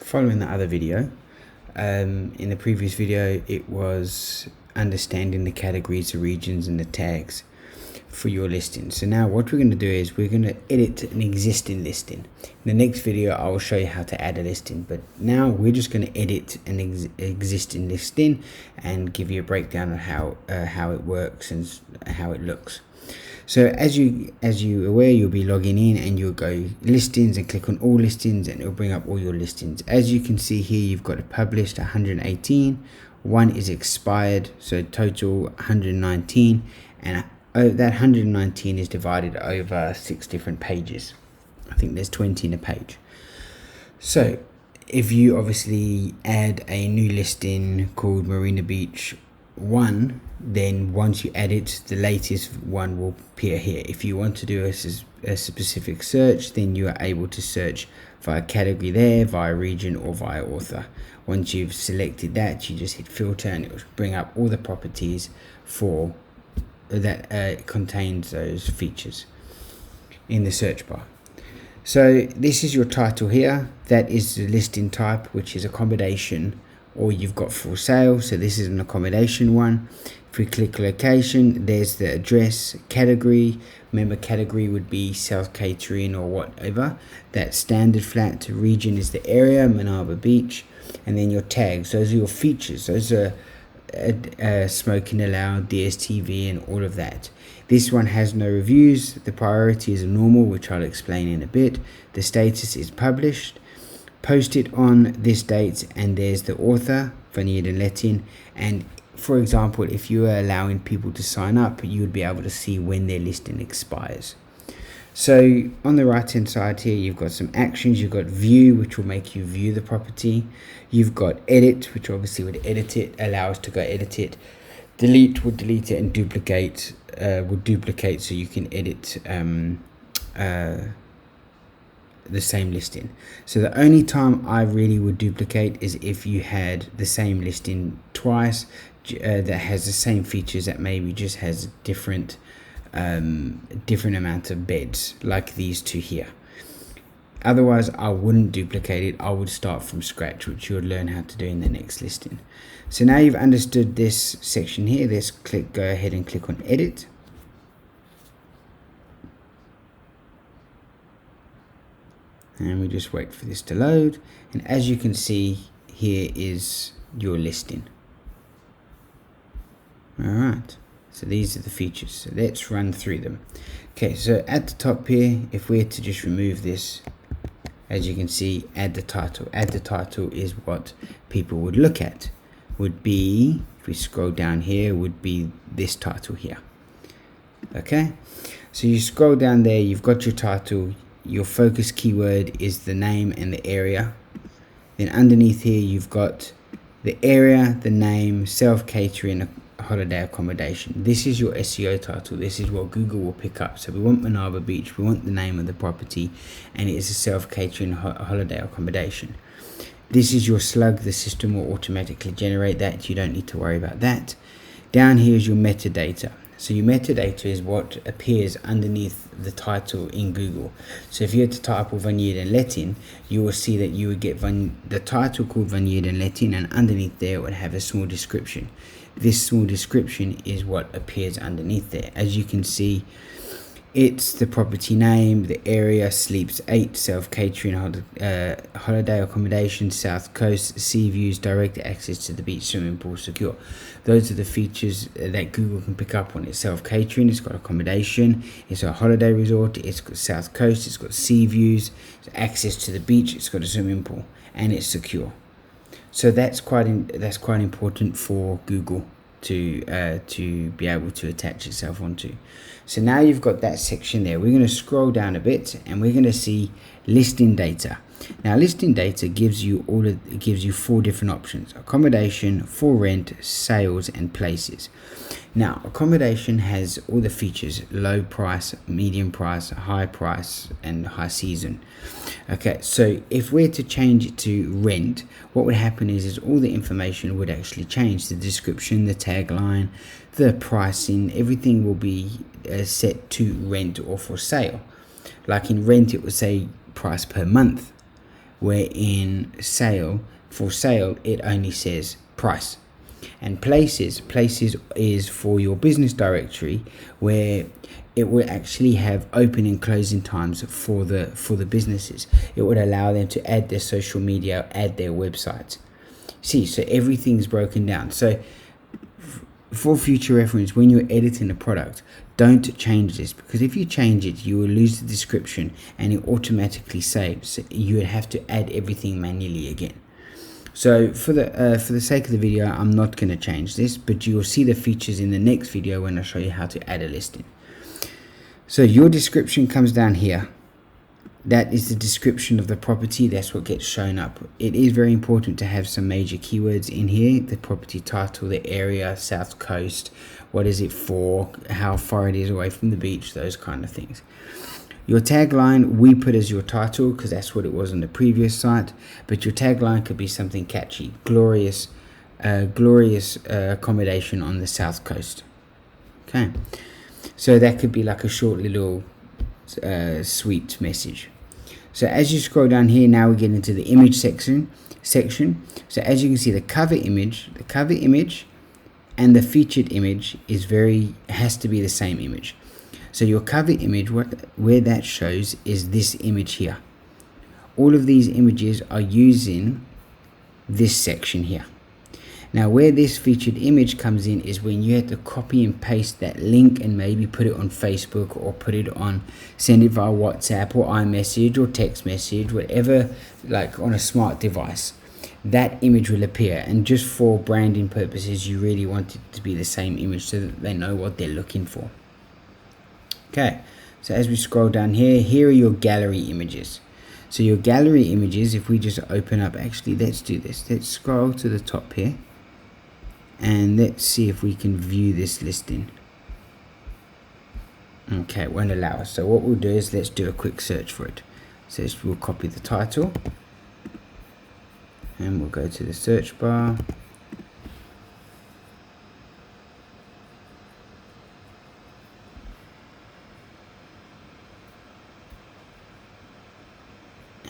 following the other video. In the previous video, it was understanding the categories, the regions, and the tags for your listing. So now what we're going to do is we're going to edit an existing listing. In the next video, I will show you how to add a listing, but now we're just going to edit an existing listing and give you a breakdown of how it works and how it looks. So as you aware, you'll be logging in and you'll go listings and click on all listings and it'll bring up all your listings. As you can see here, you've got it published 118, one is expired, so total 119, and that 119 is divided over 6 different pages. I think there's 20 in a page. So if you obviously add a new listing called Marina Beach 1, then once you add it, the latest one will appear here. If you want to do a specific search, then you are able to search via category there, via region, or via author. Once you've selected that, you just hit filter and it will bring up all the properties for that contains those features in the search bar. So this is your title here. That is the listing type, which is accommodation, or you've got for sale. So this is an accommodation one. If we click location, there's the address, category. Remember, category would be self catering or whatever. That standard flat. Region is the area, Manaba Beach, and then your tags. Those are your features. Those are smoking allowed, DSTV, and all of that. This one has no reviews. The priority is normal, which I'll explain in a bit. The status is published. Posted on this date, and there's the author, Heerden letting. And for example, if you are allowing people to sign up, you would be able to see when their listing expires. So on the right hand side here, you've got some actions. You've got view, which will make you view the property. You've got edit, which obviously would edit it, allow us to go edit it. Delete would delete it, and duplicate would duplicate, so you can edit the same listing. So the only time I really would duplicate is if you had the same listing twice that has the same features, that maybe just has different amount of beds, like these two here. Otherwise, I wouldn't duplicate it. I would start from scratch, which you would learn how to do in the next listing. So now you've understood this section here. Let's go ahead and click on edit. And we just wait for this to load. And as you can see, here is your listing. All right. So these are the features. So let's run through them. Okay, so at the top here, if we had to just remove this, as you can see, add the title. Add the title is what people would look at. Would be, if we scroll down here, would be this title here. Okay, so you scroll down there, you've got your title. Your focus keyword is the name and the area. Then underneath here, you've got the area, the name, self-catering, holiday accommodation. This is your SEO title. This is what Google will pick up. So we want Manaba Beach, we want the name of the property, and it is a self-catering holiday accommodation. This is your slug. The system will automatically generate that. You don't need to worry about that. Down here is your metadata. So your metadata is what appears underneath the title in Google. So if you had to type Heerden letting, you will see that you would get the title called Heerden letting, and underneath there it would have a small description. This small description is what appears underneath there. As you can see, it's the property name, the area, Sleeps 8, self-catering, holiday accommodation, south coast, sea views, direct access to the beach, swimming pool, secure. Those are the features that Google can pick up on. It's self-catering, it's got accommodation, it's a holiday resort, it's got south coast, it's got sea views, it's access to the beach, it's got a swimming pool, and it's secure. So that's quite important for Google to be able to attach itself onto. So now you've got that section there. We're going to scroll down a bit and we're going to see listing data. Now listing data gives you 4 different options: accommodation, for rent, sales, and places. Now accommodation has all the features: low price, medium price, high price, and high season. Okay, so if we're to change it to rent, what would happen is all the information would actually change. The description, the tagline, the pricing, everything will be set to rent or for sale. Like in rent, it would say price per month. where in sale, for sale, it only says price. And places is for your business directory, where it will actually have open and closing times for the businesses. It would allow them to add their social media, add their websites. See, so everything's broken down. So for future reference, when you're editing a product, don't change this, because if you change it, you will lose the description and it automatically saves. So you would have to add everything manually again. So for the sake of the video, I'm not going to change this, but you will see the features in the next video when I show you how to add a listing. So your description comes down here. That is the description of the property. That's what gets shown up. It is very important to have some major keywords in here: the property title, the area, south coast, what is it for, how far it is away from the beach, those kind of things. Your tagline we put as your title because that's what it was on the previous site, but your tagline could be something catchy: glorious accommodation on the south coast. Okay, so that could be like a short little sweet message. So as you scroll down here, now we get into the image section. So as you can see, the cover image and the featured image has to be the same image. So your cover image, where that shows is this image here. All of these images are using this section here. Now where this featured image comes in is when you have to copy and paste that link and maybe put it on Facebook, or send it via WhatsApp or iMessage or text message, whatever, like on a smart device. That image will appear, and just for branding purposes, you really want it to be the same image so that they know what they're looking for. Okay, so as we scroll down here are your gallery images. So your gallery images, if we just open up, actually let's do this. Let's scroll to the top here and let's see if we can view this listing. Okay, it won't allow us. So what we'll do is let's do a quick search for it. So we'll copy the title and we'll go to the search bar.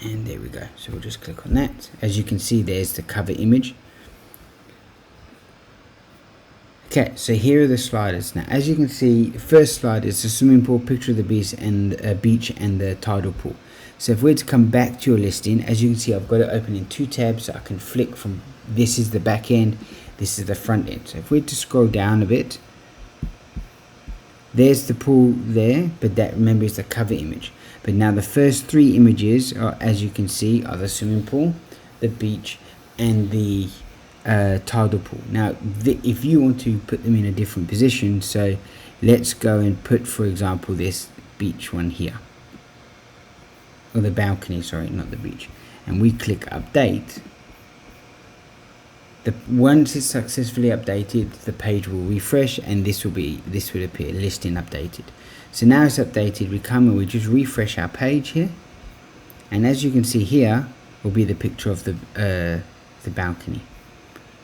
And there we go. So we'll just click on that. As you can see, there's the cover image. Okay, so here are the sliders. Now, as you can see, the first slide is the swimming pool, picture of the beach and the tidal pool. So if we're to come back to your listing, as you can see, I've got it open in two tabs. So I can flick from, this is the back end, this is the front end. So if we're to scroll down a bit, there's the pool there, but that, remember, is the cover image. But now the first three images are, as you can see, are the swimming pool, the beach, and the tidal pool. Now if you want to put them in a different position, so let's go and put, for example, this beach one here, or the balcony, sorry, not the beach, and we click update. Once it's successfully updated, the page will refresh and this will appear, listing updated. So now it's updated, we come and we just refresh our page here, and as you can see here will be the picture of the balcony.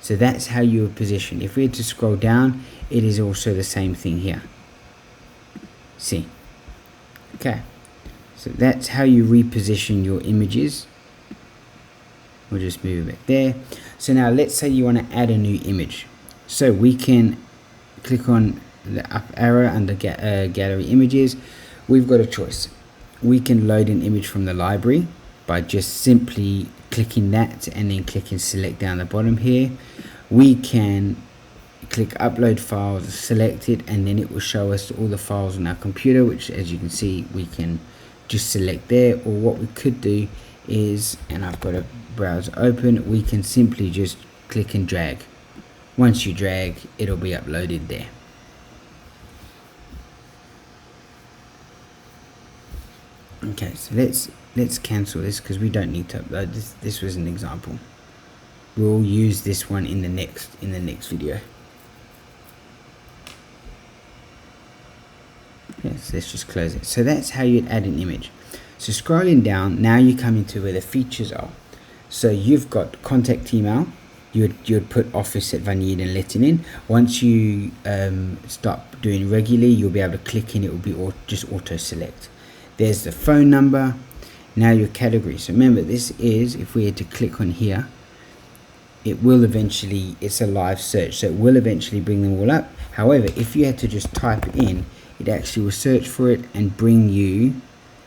So that's how you would position. If we had to scroll down, it is also the same thing here. See? Okay. So that's how you reposition your images. We'll just move it there. So now let's say you want to add a new image. So we can click on the up arrow under gallery images. We've got a choice. We can load an image from the library by just simply clicking that and then clicking select down the bottom here. We can click upload files, select it, and then it will show us all the files on our computer, which, as you can see, we can just select there. Or what we could do is, and I've got a browser open, we can simply just click and drag. Once you drag, it'll be uploaded there. Okay, so let's cancel this because we don't need to upload this. This was an example. We'll use this one in the next video. Yes, let's just close it. So that's how you'd add an image. So scrolling down, now you come into where the features are. So you've got contact email. You'd put office at Van Heerden letting in. Once you start doing regularly, you'll be able to click and it will be just auto select. There's the phone number, Now your category. So remember, this is, if we had to click on here, it will eventually, it's a live search, so it will eventually bring them all up. However, if you had to just type it in, it actually will search for it and bring you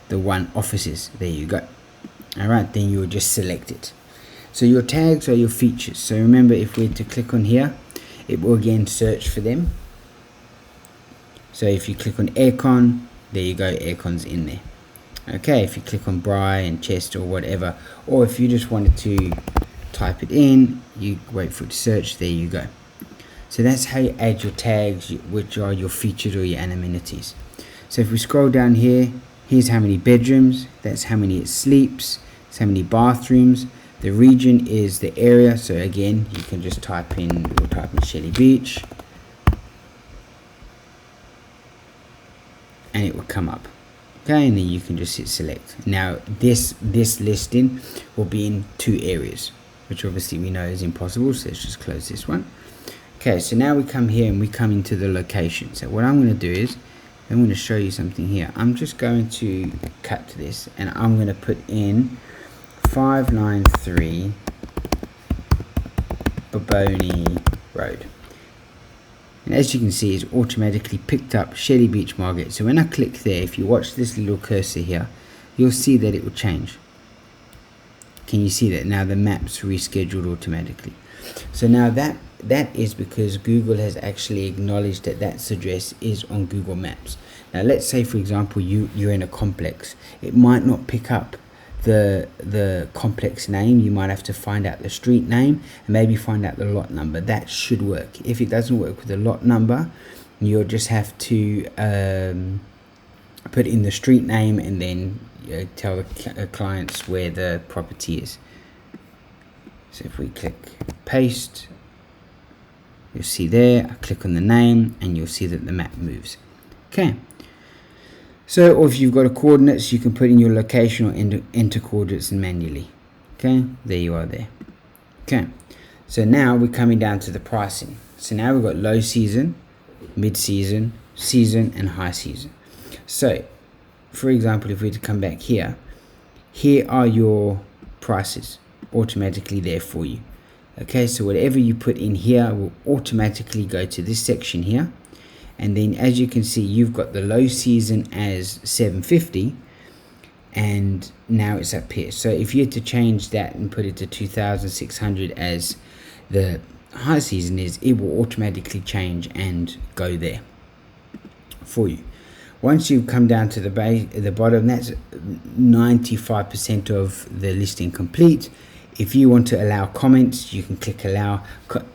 the one offices. There you go. Alright, then you will just select it. So your tags are your features. So remember, if we had to click on here, it will again search for them. So if you click on aircon, there you go, aircon's in there. Okay, if you click on bri and chest or whatever, or if you just wanted to type it in, you wait for it to search, there you go. So that's how you add your tags, which are your features or your amenities. So if we scroll down here, here's how many bedrooms, that's how many it sleeps, that's how many bathrooms. The region is the area, so again, you can just type in, we'll type in Shelly Beach, and it will come up. Okay, and then you can just hit select. Now this listing will be in 2 areas, which obviously we know is impossible, so let's just close this one. Okay, so now we come here and we come into the location. So what I'm going to do is, I'm going to show you something here. I'm just going to cut this and I'm going to put in 593 Baboni Road. And as you can see, it's automatically picked up Shelly Beach Margate. So when I click there, if you watch this little cursor here, you'll see that it will change. Can you see that? Now the map's rescheduled automatically. So now that is because Google has actually acknowledged that that address is on Google Maps. Now let's say, for example, you're in a complex. It might not pick up the complex name. You might have to find out the street name and maybe find out the lot number. That should work. If it doesn't work with the lot number, you'll just have to put in the street name and then tell the clients where the property is. So if we click paste, you'll see there, I click on the name and you'll see that the map moves. Okay. So, or if you've got a coordinates, you can put in your location or enter coordinates manually. Okay, there you are there. Okay, so now we're coming down to the pricing. So now we've got low season, mid-season, season, and high season. So, for example, if we were to come back here, here are your prices automatically there for you. Okay, so whatever you put in here will automatically go to this section here. And then as you can see, you've got the low season as 750 and now it's up here. So if you had to change that and put it to 2,600 as the high season is, it will automatically change and go there for you. Once you've come down to the bottom, that's 95% of the listing complete. If you want to allow comments, you can click allow.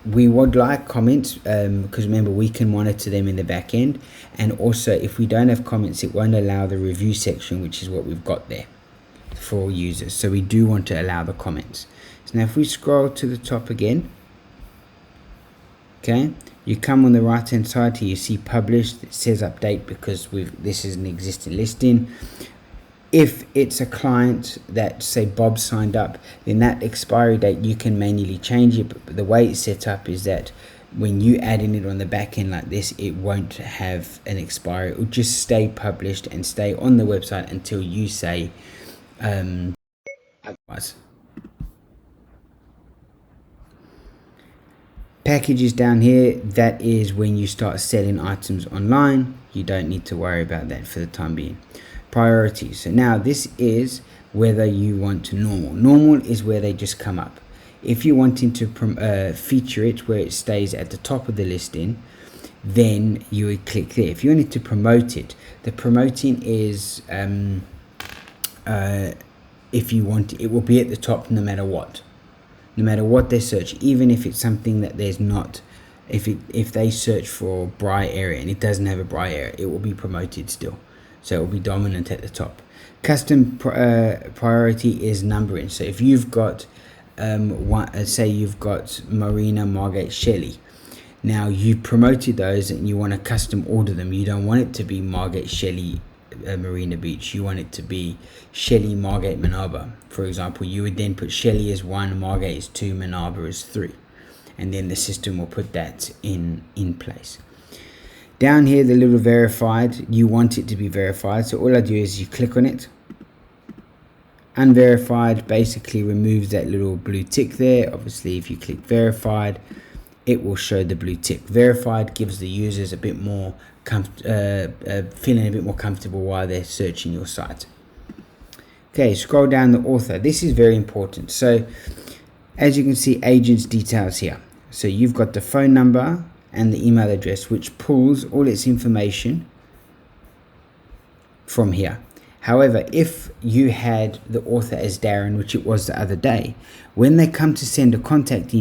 We would like comments because remember, we can monitor them in the back end. And also, if we don't have comments, it won't allow the review section, which is what we've got there for users. So we do want to allow the comments. So now if we scroll to the top again, okay, you come on the right hand side here, you see published. It says update because this is an existing listing. If it's a client that, say, Bob signed up, then that expiry date you can manually change it. But the way it's set up is that when you add in it on the back end like this, it won't have an expiry. It will just stay published and stay on the website until you say otherwise. Packages down here, that is when you start selling items online. You don't need to worry about that for the time being. Priorities. So now this is whether you want to normal. Normal is where they just come up. If you're wanting to feature it where it stays at the top of the listing, then you would click there. If you wanted to promote it, the promoting is if you want it will be at the top no matter what. No matter what they search, even if it's something that there's not, if they search for Bri area and it doesn't have a Bri area, it will be promoted still. So it will be dominant at the top. Custom priority is numbering. So if you've got, say you've got Marina, Margate, Shelly. Now you promoted those and you want to custom order them. You don't want it to be Margate, Shelly, Marina Beach. You want it to be Shelly, Margate, Manaba. For example, you would then put Shelly as 1, Margate as 2, Manaba as 3. And then the system will put that in place. Down here, the little verified, you want it to be verified. So all I do is you click on it. Unverified basically removes that little blue tick there. Obviously, if you click verified, it will show the blue tick. Verified gives the users a bit more feeling a bit more comfortable while they're searching your site. Okay, scroll down the author. This is very important. So as you can see, agent's details here. So you've got the phone number and the email address, which pulls all its information from here. However, if you had the author as Darren, which it was the other day, when they come to send a contact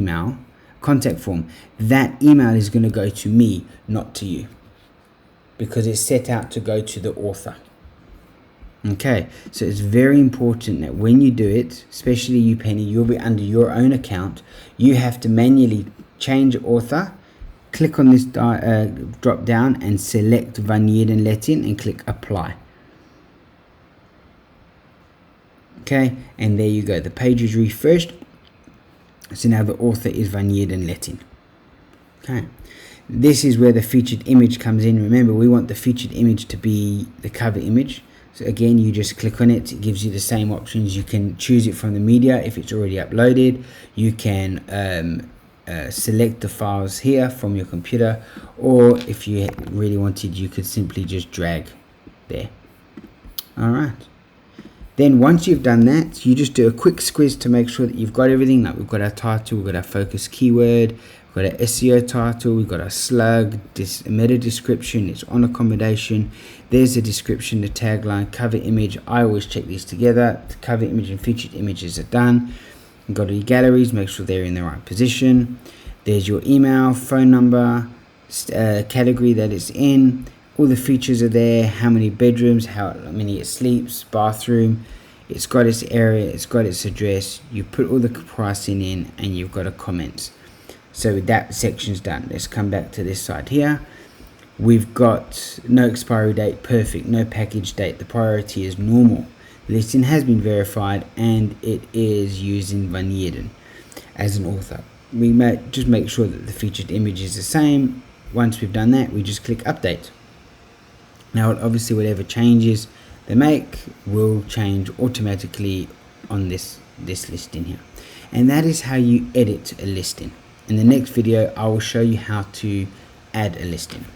form, that email is going to go to me, not to you, because it's set out to go to the author. Okay, so it's very important that when you do it, especially you, Penny, you'll be under your own account. You have to manually change author, click on this drop down and select Van Heerden Letting and click apply. Okay, and there you go, the page is refreshed. So now the author is Van Heerden Letting. Okay, this is where the featured image comes in. Remember, we want the featured image to be the cover image. So again, you just click on it. It gives you the same options. You can choose it from the media if it's already uploaded. You can select the files here from your computer, or if you really wanted, you could simply just drag there. All right. Then once you've done that, you just do a quick squiz to make sure that you've got everything. Like we've got our title, we've got our focus keyword, we've got our SEO title, we've got our slug, this meta description, it's on accommodation. There's the description, the tagline, cover image. I always check these together. The cover image and featured images are done. You've got your galleries, make sure they're in the right position. There's your email, phone number, category that it's in. All the features are there, how many bedrooms, how many it sleeps, bathroom. It's got its area, it's got its address. You put all the pricing in and you've got a comment. So that section's done. Let's come back to this side here. We've got no expiry date, perfect, no package date. The priority is normal. The listing has been verified and it is using Van Heerden as an author. We might just make sure that the featured image is the same. Once we've done that, we just click update. Now, obviously, whatever changes they make will change automatically on this listing here. And that is how you edit a listing. In the next video, I will show you how to add a listing.